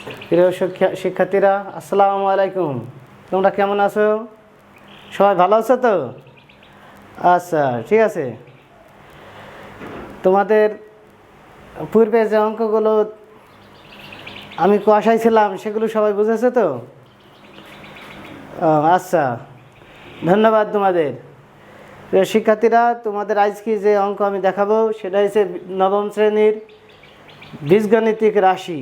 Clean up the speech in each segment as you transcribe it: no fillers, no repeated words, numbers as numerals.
প্রিয় শিক্ষার্থীরা, আসসালামু আলাইকুম। তোমরা কেমন আছো? সবাই ভালো আছো তো? আচ্ছা, ঠিক আছে। তোমাদের পূর্বে যে অঙ্কগুলো আমি কষাইছিলাম সেগুলো সবাই বুঝেছো তো? আচ্ছা, ধন্যবাদ তোমাদের। প্রিয় শিক্ষার্থীরা, তোমাদের আজকে যে অঙ্ক আমি দেখাবো সেটা হচ্ছে নবম শ্রেণীর বীজগণিতিক রাশি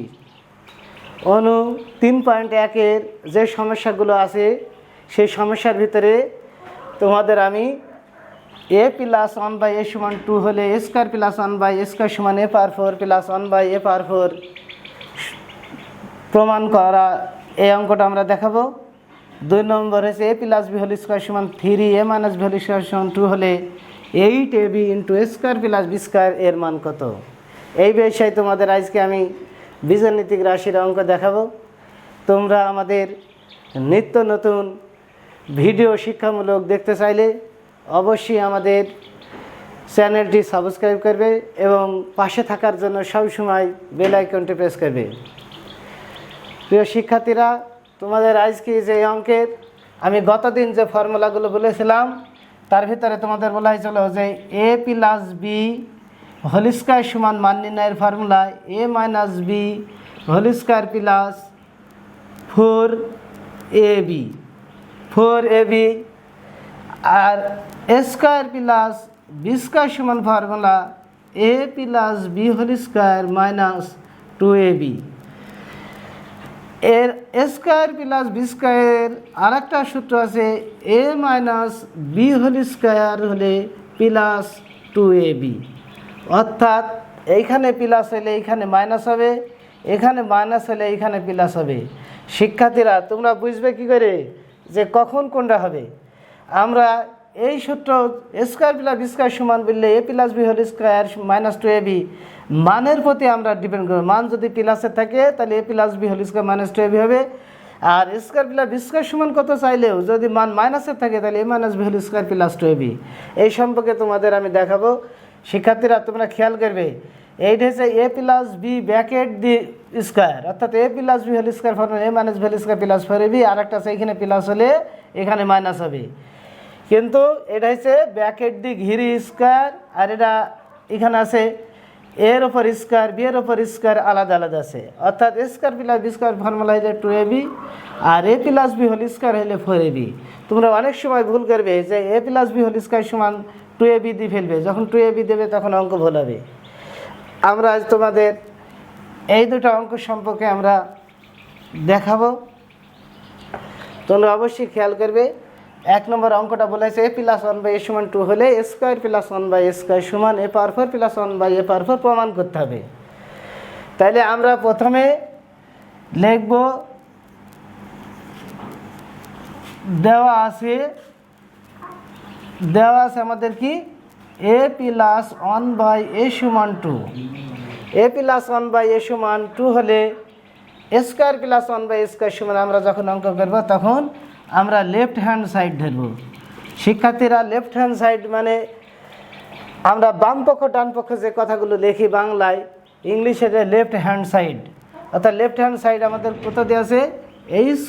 অনু 3.1-এর যে সমস্যাগুলো আছে সেই সমস্যার ভিতরে তোমাদের আমি a + 1/a = 2 হলে a² + 1/a² = a power 4 + 1/a পাওয়ার 4 প্রমাণ করা এই অঙ্কটা আমরা দেখাবো। 2 নম্বর হচ্ছে a + b² = 3, a - b² = 2 হলে 8ab × a² + b² এর মান কত? এই বিষয়ে তোমাদের আজকে আমি বীজগণিতিক রাশির অঙ্ক দেখাবো। তোমরা আমাদের নিত্য নতুন ভিডিও শিক্ষামূলক দেখতে চাইলে অবশ্যই আমাদের চ্যানেলটি সাবস্ক্রাইব করবে এবং পাশে থাকার জন্য সবসময় বেল আইকনটি প্রেস করবে। প্রিয় শিক্ষার্থীরা, তোমাদের আজকে যে অঙ্কের আমি গতদিন যে ফর্মুলাগুলো বলেছিলাম তার ভিতরে তোমাদের বলা হয়েছিল যে a + b² = মান নির্ণয়ের formula a - b² + 4ab R a² + b² সমান ফর্মুলা a + b² - 2ab। এর a² + b² আরেকটা সূত্র আছে a - b² হলে +2ab, অর্থাৎ এইখানে প্লাস হলে এইখানে মাইনাস হবে, এখানে মাইনাস হলে এইখানে প্লাস হবে। শিক্ষার্থীরা, তোমরা বুঝবে কি করে যে কখন কোনটা হবে? আমরা এই সূত্র a² + b² সমান বললে a + b² - 2ab মানের প্রতি আমরা ডিপেন্ড করব। মান যদি প্লাসে থাকে তাহলে a + b² - 2ab হবে। আর a² + b² সমান কত চাইলেও যদি মান মাইনাসে থাকে তাহলে a - b² + 2ab। এই সম্পর্কে তোমাদের আমি দেখাবো। শিক্ষার্থীরা, তোমরা খেয়াল করবে এইটা হচ্ছে a + b স্কোয়ার, অর্থাৎ a + b² formula a - b² + 4ab। আর একটা আছে এখানে প্লাস হলে এখানে মাইনাস হবে, কিন্তু এটা হচ্ছে ব্র্যাকেট দি ঘিরি স্কোয়ার, আর এটা এখানে আছে এর ওপর স্কোয়ার, বি এর ওপর স্কোয়ার আলাদা আলাদা আছে, অর্থাৎ a² + b² ফর্মুলা হলে 2ab আর a + b² হলে 4ab। তোমরা অনেক সময় ভুল করবে যে a + b² সমান 2ab দিয়ে ফেলবে, যখন 2ab দেবে তখন অঙ্ক ভুল হবে। আমরা আজ তোমাদের এই দুটো অঙ্ক সম্পর্কে আমরা দেখাবো, তোমরা অবশ্যই খেয়াল করবে। 1 নম্বর অঙ্কটা বলেছে a + 1/a = 2 হলে a² + 1/a² = a power 4 + 1/a পাওয়ার 4 প্রমাণ করতে হবে। তাইলে আমরা প্রথমে লিখব, দেওয়া আছে আমাদের কি a + 1/a = 2। a + 1/a = 2 হলে a² + 1/a² আমরা যখন অঙ্ক করব তখন আমরা লেফট হ্যান্ড সাইড ধরব। শিক্ষার্থীরা, লেফট হ্যান্ড সাইড মানে আমরা বাম পক্ষ ডান পক্ষ যে কথাগুলো লিখি বাংলায়, ইংলিশে লেফট হ্যান্ড সাইড, অর্থাৎ লেফট হ্যান্ড সাইড আমাদের কত দিয়ে আছে a² +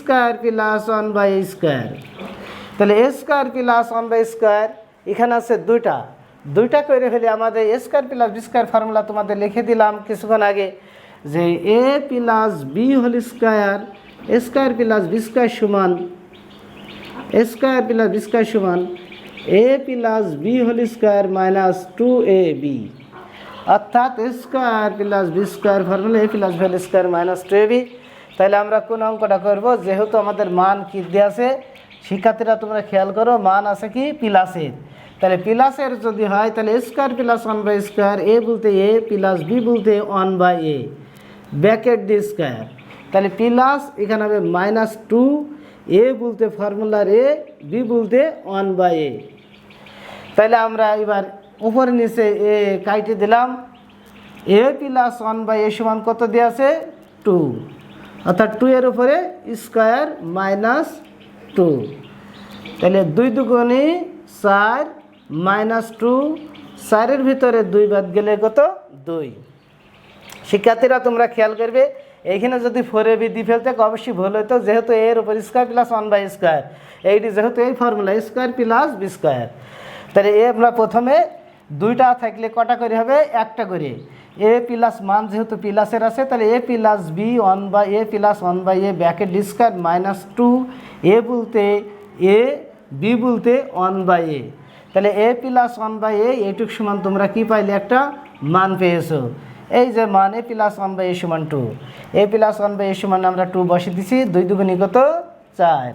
1/a²। তাহলে a² + 1/a² এখানে আছে দুইটা করে হলে আমাদের a² + b² ফর্মুলা তোমাদের লিখে দিলাম কিছুক্ষণ আগে যে a + b² a² + b² সমান a² + b² সমান a + b² - 2ab, অর্থাৎ a² + b² formula a + b² - 2ab। তাহলে আমরা কোন অঙ্কটা করব? যেহেতু আমাদের মান কি দেওয়া আছে, শিক্ষার্থীরা তোমরা খেয়াল করো, মান আছে কি প্লাসের। তাহলে প্লাসের যদি হয় তাহলে a² + 1/a², a বলতে a + b বলতে 1/a ব্র্যাকেট দি স্কোয়ার, তাহলে প্লাস এখানে হবে -2, a বলতে ফর্মুলার a, b বলতে 1/a। তাহলে আমরা এবার উপরে নিচে এ কাইটে দিলাম। a + 1/a সমান কত দেওয়া আছে 2, অর্থাৎ 2 এর উপরে স্কোয়ার -2, তাহলে 2 × 2 = 4 -2, 4-এর ভিতরে 2 বাদ গেলে কত 2। শিক্ষার্থীরা, তোমরা খেয়াল করবে এইখানে যদি 4ab দিয়ে ফেলতে অবশ্যই ভুল হতো, যেহেতু এর উপর স্কোয়ার প্লাস 1/স্কোয়ার, এইটি যেহেতু এই formula square plus B square, তাহলে এ আমরা প্রথমে দুইটা থাকলে কটা করে হবে, একটা করে। এ প্লাস মান যেহেতু প্লাসের আছে, তাহলে a plus b 1/a plus 1/a bracket d square minus 2, a বলতে এ, বি বলতে 1/a, তাহলে এ প্লাস 1/a এইটুক সমান তোমরা কি পাইলে, একটা মান পেয়েছো। এই যে মান এ প্লাস 1/a সমান 2, এ প্লাস 1/a সমান আমরা 2 বসিয়ে দিছি, 2 দুগুণী কত 4,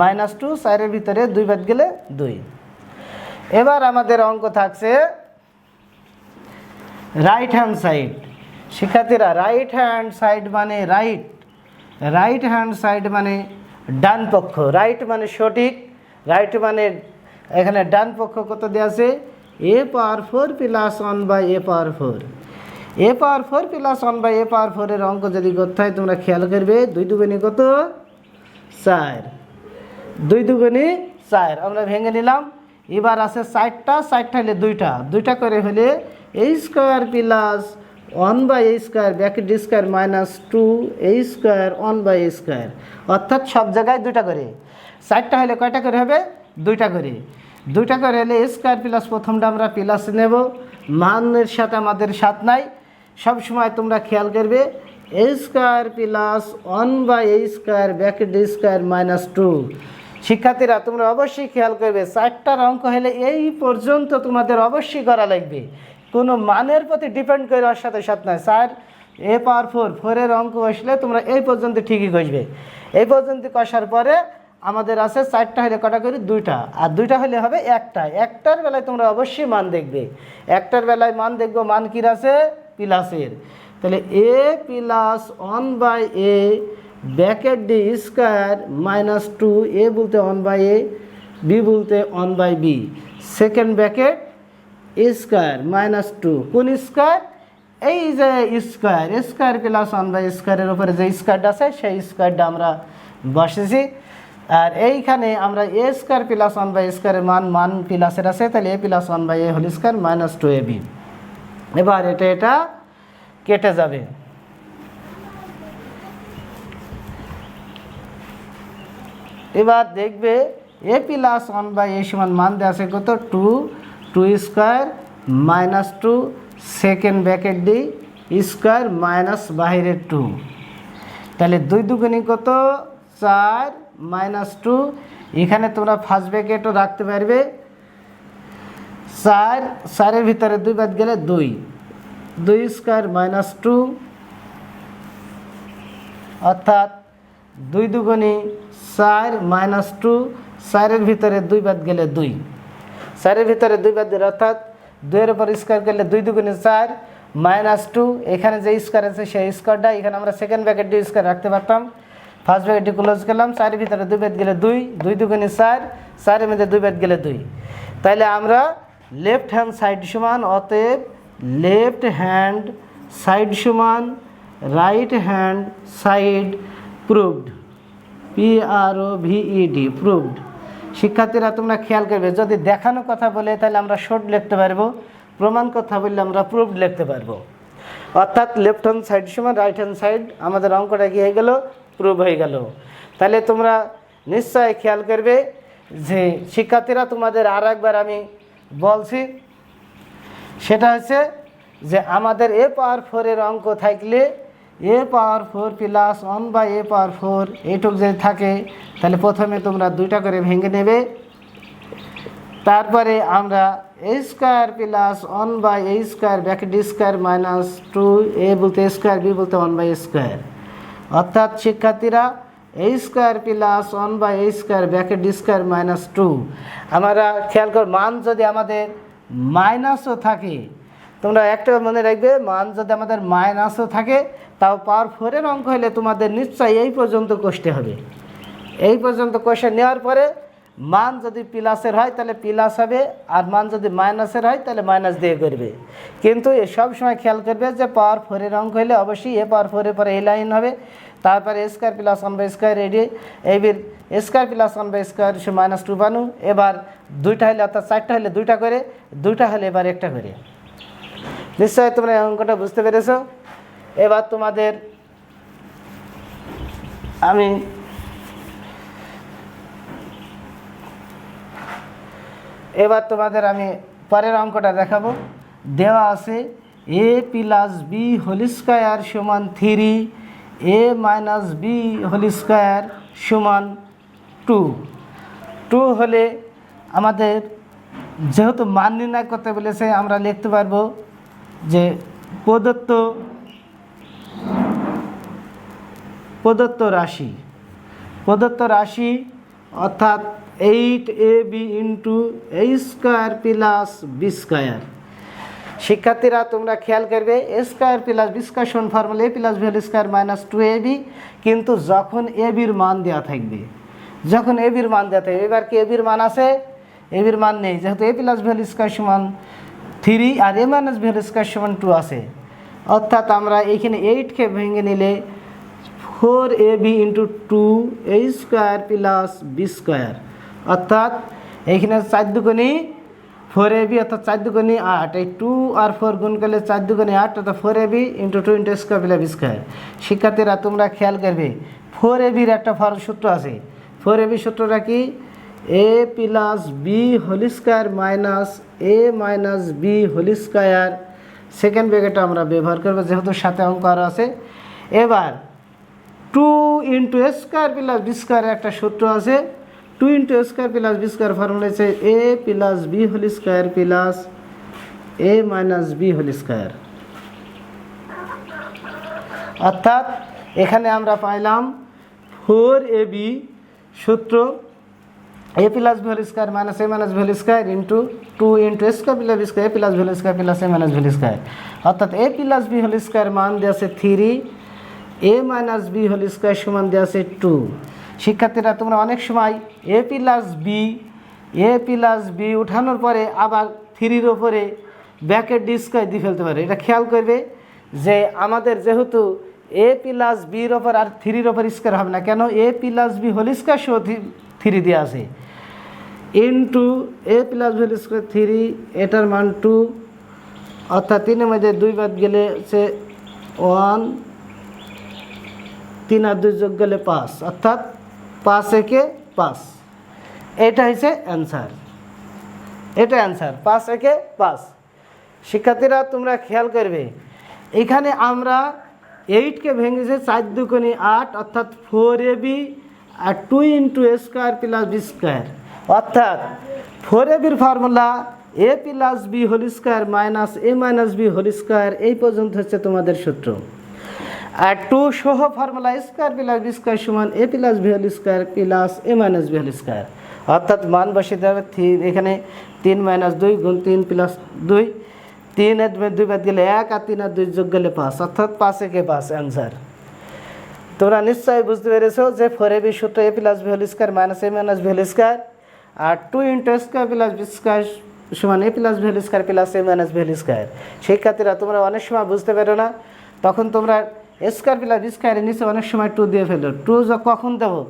মাইনাস 2, 4-এর ভিতরে 2 বাদ গেলে 2। এবার আমাদের অঙ্ক থাকছে রাইট হ্যান্ড সাইড। শিক্ষার্থীরা রাইট হ্যান্ড সাইড মানে রাইট হ্যান্ড সাইড মানে ডান পক্ষ, রাইট মানে সঠিক, রাইট মানে এখানে ডান পক্ষ কত দেওয়া আছে, a power 4 plus 1/a power 4, a power 4 plus 1/a পাওয়ার 4 এর অঙ্ক যদি করতে হয় তোমরা খেয়াল করবে, 2 দুগুণী কত 4, 2 দুগুণী 4 আমরা ভেঙে নিলাম। এবার আছে 4টা হলে দুইটা করে হলে a square plus 1/a square bracket d square minus 2a square 1/a square, অর্থাৎ সব জায়গায় 2টা করে। 4টা হলে কয়টা করে হবে, 2টা করে। 2টা করে হলে a স্কোয়ার প্লাস প্রথমটা আমরা প্লাস নেব, মানের সাথে আমাদের সাথ নাই, সব সময় তোমরা খেয়াল করবে a square plus 1/a square bracket d square minus 2। শিক্ষার্থীরা তোমরা অবশ্যই খেয়াল করবে, 4টার অঙ্ক হলে এই পর্যন্ত তোমাদের অবশ্যই করা লাগবে, কোনো মানের প্রতি ডিপেন্ড করে ওর সাথে সাথ নয়। 4 a পাওয়ার 4-4 অঙ্ক আসলে তোমরা এই পর্যন্ত ঠিকই কষবে। এই পর্যন্ত কষার পরে আমাদের আছে 4টা হলে কটা করে 2টা, আর 2টা হলে হবে একটার বেলায় তোমরা অবশ্যই মান দেখবে, একটার বেলায় মান দেখবো, মান কী আছে প্লাসের, তাহলে a plus 1/a bracket d square minus 2, a বলতে 1/a, বি বলতে 1/b, second bracket square minus 2, কোন স্কোয়ার, এই যে স্কোয়ার প্লাস 1/a স্কোয়ারের উপরে যে স্কোয়ারটা আছে সেই স্কোয়ারটা আমরা বসেছি। আর এইখানে আমরা a স্কোয়ার প্লাস 1/a স্কোয়ারের মান প্লাসের আছে, তাহলে a plus 1/a whole square minus 2ab। এবার এটা কেটে যাবে। এবার দেখবে a প্লাস 1/a সমান মান দেওয়া আছে কত, 2 square minus 2 second bracket D square minus বাহিরের 2, তাহলে 2 দুগুণী কত 4 মাইনাস 2, এখানে তোমরা ফার্স্ট ব্র্যাকেটও রাখতে পারবে, 4-4-এর ভিতরে 2 বাদ গেলে 2 স্কোয়ার মাইনাস 2, অর্থাৎ 2 দুগুণী 4 মাইনাস 2, 4-এর ভিতরে 2 বাদ গেলে 2, 4-এর ভিতরে 2 বাদ গেলে অর্থাৎ 2-এর উপর স্কোয়ার করলে 2 দুগুণী 4 মাইনাস 2, এখানে যে স্কোয়ার আছে সেই স্কোয়ারটা এখানে আমরা সেকেন্ড ব্র্যাকেট দিয়ে স্কোয়ার রাখতে পারতাম, ফার্স্ট ব্র্যাকেটটি ক্লোজ করলাম, 4-এর ভিতরে 2 বাদ গেলে 2 দুগুণী 4, 4-এর মধ্যে 2 বাদ গেলে 2, তাইলে আমরা লেফট হ্যান্ড সাইড সমান, অতএব লেফট হ্যান্ড সাইড সমান right hand side proved, PROVED proved. শিক্ষার্থীরা তোমরা খেয়াল করবে, যদি দেখানো কথা বলে তাহলে আমরা শর্ট লিখতে পারবো, প্রমাণ কথা বললে আমরা প্রুভড লিখতে পারবো, অর্থাৎ লেফট হ্যান্ড সাইড সমান রাইট হ্যান্ড সাইড, আমাদের অঙ্কটা কি হয়ে গেল, প্রুভ হয়ে গেল। তাহলে তোমরা নিশ্চয় খেয়াল করবে যে শিক্ষার্থীরা তোমাদের আর একবার আমি বলছি, সেটা হচ্ছে যে আমাদের a পাওয়ার 4-এর অঙ্ক থাকলে a পাওয়ার 4 প্লাস 1/a পাওয়ার 4 এইটুক যদি থাকে তাহলে প্রথমে তোমরা 2টা করে ভেঙে নেবে, তারপরে আমরা a square plus 1/a square bracket D square minus 2, a বলতে স্কোয়ার, বি বলতে 1/a স্কোয়ার, অর্থাৎ শিক্ষার্থীরা a square plus 1/a square bracket D square minus 2। আমরা খেয়াল কর, মান যদি আমাদের মাইনাসও থাকে, তোমরা একটা মনে রাখবে, মান যদি আমাদের মাইনাসও থাকে তাও পাওয়ার 4-এর অঙ্ক হলে তোমাদের নিশ্চয়ই এই পর্যন্ত কষতে হবে, এই পর্যন্ত কষে নেওয়ার পরে মান যদি প্লাসের হয় তাহলে প্লাস হবে, আর মান যদি মাইনাসের হয় তাহলে মাইনাস দিয়ে করবে। কিন্তু সব সময় খেয়াল করবে যে পাওয়ার 4-এর অঙ্ক হলে অবশ্যই a পাওয়ার 4-এর পরে এই লাইন হবে, তারপরে a square plus 1/a square এইবির a square plus 1/a square minus 2 বানু। এবার 2টা হলে অর্থাৎ 4টা হলে 2টা করে, 2টা হলে এবার একটা করে। নিশ্চয়ই তোমরা এই অঙ্কটা বুঝতে পেরেছো। এবার তোমাদের আমি এবার তোমাদের আমি পরের অঙ্কটা দেখাবো। দেওয়া আছে এ প্লাস বি হোল স্কয়ার সমান 3 এ মাইনাস বি হোল স্কয়ার সমান 2 হলে আমাদের যেহেতু মান নির্ণয় করতে বলেছে আমরা লিখতে পারবো যে প্রদত্ত রাশি অর্থাৎ 8ab ইন্টু এ স্কোয়ার প্লাস বি স্কোয়ার। শিক্ষার্থীরা তোমরা খেয়াল করবে A square plus B square সমান ফর্মুলা এ plus B whole square minus 2ab, কিন্তু যখন এবির মান দেওয়া থাকবে, এবার কি এবির মান আছে? এবির মান নেই, যেহেতু এ প্লাস বি হোল স্কোয়ার সমান 3 আর এ মাইনাস বি হোল স্কোয়ার সমান 2 আছে, অর্থাৎ আমরা এইখানে 8কে ভেঙে নিলে 4ab ইন্টু 2 এ স্কোয়ার প্লাস বি স্কোয়ার, অর্থাৎ এইখানে 4 দুগুণী 4ab অর্থাৎ 4 দুগুণী 8, এই 2 আর 4 গুণ করলে 4 দুগুণী 8 অর্থাৎ 4ab into 2 into square plus B square. শিক্ষার্থীরা তোমরা খেয়াল করবে 4ab-র একটা সূত্র আছে। 4ab সূত্রটা কি? A plus B whole square minus A minus B whole square, second ব্র্যাকেটটা আমরা ব্যবহার করবো যেহেতু সাথে অঙ্ক আর আছে। এবার 2 ইন্টু এ স্কোয়ার প্লাস বি স্কোয়ারের একটা সূত্র আছে। 2 ইন্টু এ square plus B square formula হচ্ছে a plus B whole square plus a minus B whole square, অর্থাৎ এখানে আমরা পাইলাম 4ab সূত্র a plus B whole square minus A minus B whole square into 2 into A square plus B square a plus B whole square plus a minus B whole square, অর্থাৎ এ plus B whole square মান দেওয়া আছে 3, এ minus B whole square সমান দেওয়া আছে 2। শিক্ষার্থীরা তোমরা অনেক সময় এ প্লাস বি উঠানোর পরে আবার 3-র ওপরে ব্র্যাকেট ডি স্কোয়ার দিয়ে ফেলতে পারে। এটা খেয়াল করবে যে আমাদের যেহেতু এ প্লাস বির ওপর আর 3-র ওপর স্কোয়ার হবে না, কেন? এ প্লাস বি হোল স্কোয়ার সহ 3 দেওয়া আছে ইন্টু এ প্লাস বি হোল স্কোয়ার 3, এটার মান 2, অর্থাৎ 3-এর মধ্যে 2 বাদ গেলে হচ্ছে 1, 3 আর 2 যোগ গেলে 5, অর্থাৎ 5 একে 5। এটা হচ্ছে অ্যান্সার, 5 একে 5। শিক্ষার্থীরা তোমরা খেয়াল করবে এখানে আমরা 8কে ভেঙেছে 4 দুগুণী 8, অর্থাৎ 4ab আর 2 ইন্টু এ স্কোয়ার প্লাস বি স্কোয়ার, অর্থাৎ 4ab-র ফর্মুলা এ plus B whole square minus এ মাইনাস বি হোল স্কোয়ার, এই পর্যন্ত হচ্ছে তোমাদের সূত্র। আর 2 সহ formula a square plus B square সমান a plus B whole square plus a minus B whole square, অর্থাৎ মান বসিয়ে দেবে এখানে 3 মাইনাস 2 গুণ 3 প্লাস 2, 3-এর 2 বাদ গেলে 1 আর 3 আর 2 যোগ গেলে 5, অর্থাৎ 5 একে 5 অ্যান্সার। তোমরা নিশ্চয়ই বুঝতে পেরেছো যে 4ab সূত্র a plus B whole square minus A minus B whole square আর 2 into square plus B square সমান a plus B whole square plus a minus B whole square. শিক্ষার্থীরা তোমরা অনেক সময় বুঝতে পারো না, তখন তোমরা এ স্কোয়ার প্লাস বি স্কোয়ারের নিচে অনেক সময় 2 দিয়ে ফেলো। 2 কখন দেবো?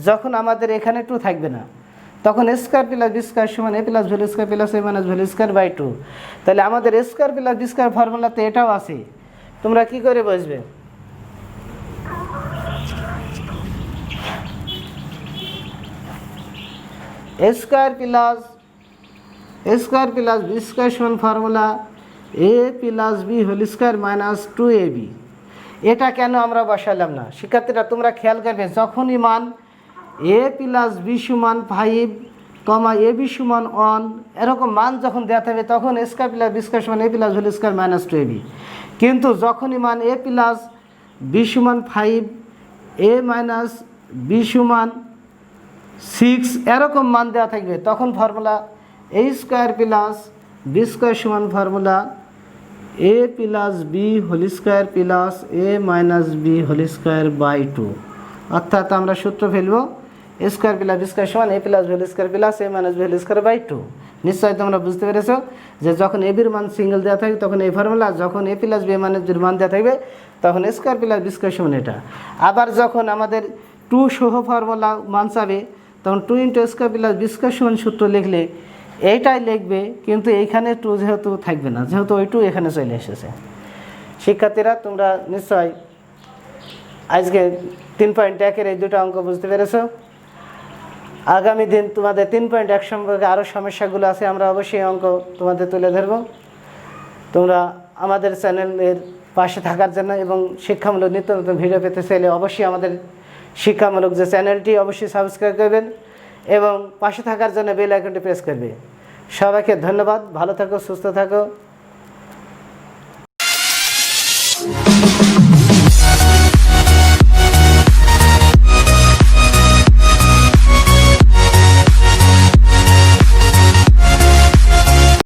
যখন আমাদের এখানে 2 থাকবে না, তখন a square plus B square সমান a plus B whole square plus a minus B whole square by 2। তাহলে আমাদের a square plus B square ফর্মুলাতে এটাও আছে। তোমরা কি করে বুঝবে? A square plus B square সমান ফর্মুলা এ plus B whole square minus 2ab। এটা কেন আমরা বসালাম না? শিক্ষার্থীরা তোমরা খেয়াল করবে যখনই মান এ প্লাস বি সমান 5, এ বি সমান 1 এরকম মান যখন দেওয়া থাকবে তখন a square plus B square সমান a plus whole square minus 2ab, কিন্তু যখনই মান এ প্লাস বি সমান 5, এ মাইনাস বি সমান 6 এরকম মান দেওয়া থাকবে তখন formula a square plus B square সমান formula A plus B whole square plus a minus B whole square by 2, অর্থাৎ আমরা সূত্র ফেলবো a square plus B square সমান a plus B whole square plus a minus B whole square by 2। নিশ্চয়ই তোমরা বুঝতে পেরেছো যে যখন এ বির মান সিঙ্গেল দেওয়া থাকবে তখন এই ফর্মুলা, যখন এ প্লাস বি মাইনাস বির মান দেওয়া থাকবে তখন a square plus B square সমান এটা। আবার যখন আমাদের 2 সহ ফর্মুলা মান চাবে তখন 2 into square plus B square সমান সূত্র লিখলে এইটাই লিখবে, কিন্তু এইখানে 2 যেহেতু থাকবে না, যেহেতু ওই 2 এখানে চলে এসেছে। শিক্ষার্থীরা তোমরা নিশ্চয় আজকে 3.1-এর এই দুটো অঙ্ক বুঝতে পেরেছো। আগামী দিন তোমাদের 3.1 সম্পর্কে আরও সমস্যাগুলো আছে, আমরা অবশ্যই অঙ্ক তোমাদের তুলে ধরব। তোমরা আমাদের চ্যানেলের পাশে থাকার জন্য এবং শিক্ষামূলক নিত্য নতুন ভিডিও পেতে চাইলে অবশ্যই আমাদের শিক্ষামূলক যে চ্যানেলটি অবশ্যই সাবস্ক্রাইব করবেন এবং পাশে থাকার জন্য বেল আইকনটি প্রেস করবে। সবাইকে ধন্যবাদ, ভালো থাকো, সুস্থ থাকো।